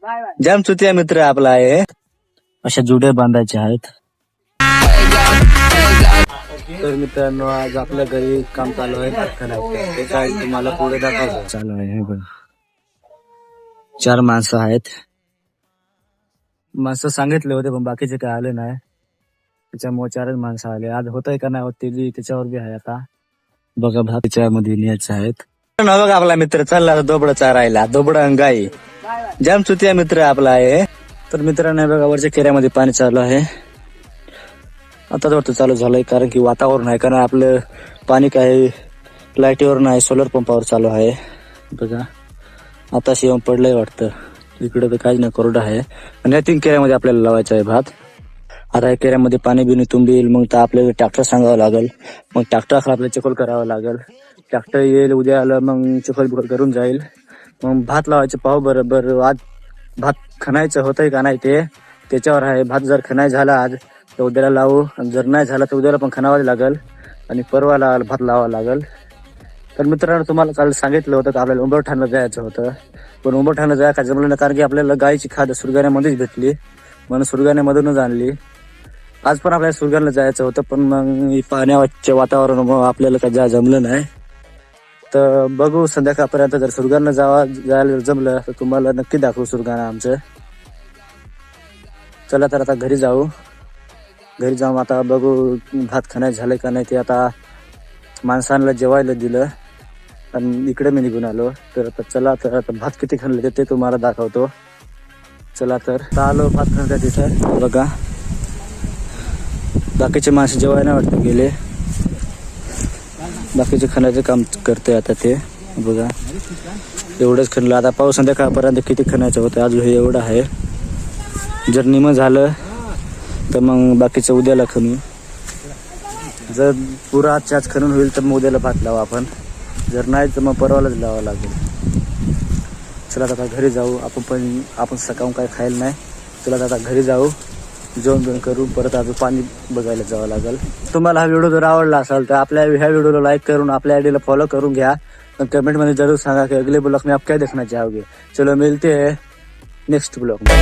जाम चुतिया मित्र आपला आहे. अशा जुड्या बांधायच्या आहेत. तर मित्रांनो आज आपल्या घरी काम चालू आहे भात खाण्याचं. ते काय तुम्हाला पुढे दाखवतो. चालू आहे हे बघ. 4 माणसं आहेत. माणसं सांगितले होते पण बाकीचे काय आले नाही. त्याच्यामुळे 4च माणसं आले. आज होतंय का नाही होत ते त्याच्यावर बी आहे. आता बघा भात त्याच्यामध्ये न्यायचे आहेत. बघा आपला मित्र चालला दोबड चारायला. दोबड गाई जाम चुतिया मित्र आपला आहे. तर मित्रांनो बघा वरच्या केऱ्यामध्ये पाणी चालू आहे. आताच वाटतं चालू झालंय कारण की वातावरण आहे. कारण आपलं पाणी काय लाईटीवर नाही सोलर पंपावर चालू आहे. बघा आता येऊन पडलंय वाटतं. इकडे तर काहीच नाही कोरडं आहे. आणि या 3 केऱ्यामध्ये आपल्याला लावायचं आहे भात. आता या केऱ्यामध्ये पाणी बिनी तुंबेल मग तर आपल्याला ट्रॅक्टर सांगावं लागेल. मग ट्रॅक्टर आपल्याला चिखल करावं लागेल. ट्रॅक्टर येईल उद्या आलं मग चिखल बिखल करून जाईल. मग भात लावायचं पाहू बरोबर. आज भात खणायचं होतंय का नाही ते त्याच्यावर आहे. भात जर खणाय झाला आज तर उद्याला लावू. आणि जर नाही झाला तर उद्याला पण खणावं लागेल. आणि परवाला भात लावावं लागेल. तर मित्रांनो तुम्हाला काल सांगितलं होतं की आपल्याला उंबरठाणला जायचं होतं. पण उंबरठाणला जायला काय जमलं नाही कारण की आपल्याला गायची खाद सुरगाण्यामध्येच भेटली. म्हणून सुरगाण्यामधूनच आणली. आज पण आपल्याला सुरगाणला जायचं होतं पण मग पाण्याच्या वातावरणामुळे आपल्याला काय जायला जमलं नाही. तर बघू संध्याकाळपर्यंत जर सुरगाणला जायला जमलं तर तुम्हाला नक्की दाखवू सुरगाणा आमचं. चला तर आता घरी जाऊ. घरी जाऊन आता बघू भात खाण्यात झालं का नाही ते. आता माणसांना जेवायला दिलं आणि इकडे मी निघून आलो. तर आता चला तर आता भात किती खाल्ले ते तुम्हाला दाखवतो. चला तर आलो भात खाण्याच्या तिथं. बघा बाकीचे माणसं जेवायला वाटतं गेले. बाकीचे खाण्याचे काम करते आता ते. बघा एवढंच खणलं. आता पाऊस संध्याकाळपर्यंत किती खणायचं होतं. अजून हे एवढं आहे. जर निम झालं तर मग बाकीचं उद्याला खणू. जर पुरा आजच्याच खणून होईल तर मग उद्याला भात लावू आपण. जर नाही तर मग परवालाच लावावं लागेल. चला आता घरी जाऊ. आपण सकाळून काय खायला नाही. चला आता घरी जाऊ. जेवण करू. परत अजून पाणी बघायला जावं लागेल. तुम्हाला हा व्हिडिओ जर आवडला असेल तर आपल्या ह्या व्हिडिओला लाईक करून आपल्या आयडीला फॉलो करून घ्या. कमेंट मध्ये जरूर सांगा की अगले ब्लॉग में आप क्या देखना चाहोगे. चलो मिलते हैं नेक्स्ट ब्लॉग में.